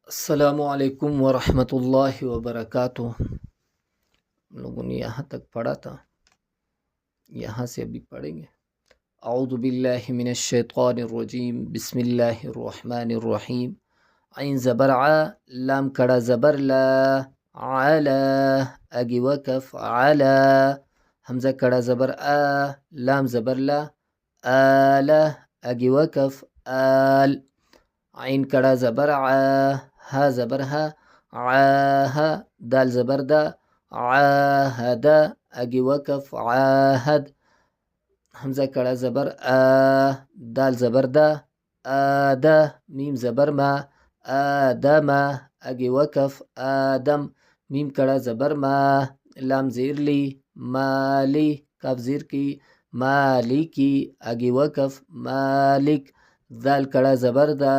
السلام علیکم ورحمۃ اللہ وبرکاتہ۔ ہم لوگوں نے یہاں تک پڑھا تھا، یہاں سے ابھی پڑھیں گے۔ اعوذ باللہ من الشیطان الرجیم، بسم اللہ الرحمن الرحیم۔ عین زبر ع، لام کڑا زبر لا، علا اگی وقف علا، حمزہ کڑا زبر آ، لام زبر لا، آلہ اگی وقف آل، عین کڑا زبر ع، ہا زبر ہا، عاہ، دال زبر دا، عاہد اگی وقف عاہد، حمزہ کڑا زبر آ، دال زبر دا، آدہ، میم زبر ما، آدم اگی وقف آدم، میم کڑا زبر ما، لام زیر لی، مالی، کاف زیر کی، مالکی اگی وقف مالک، دال کڑا زبر دا،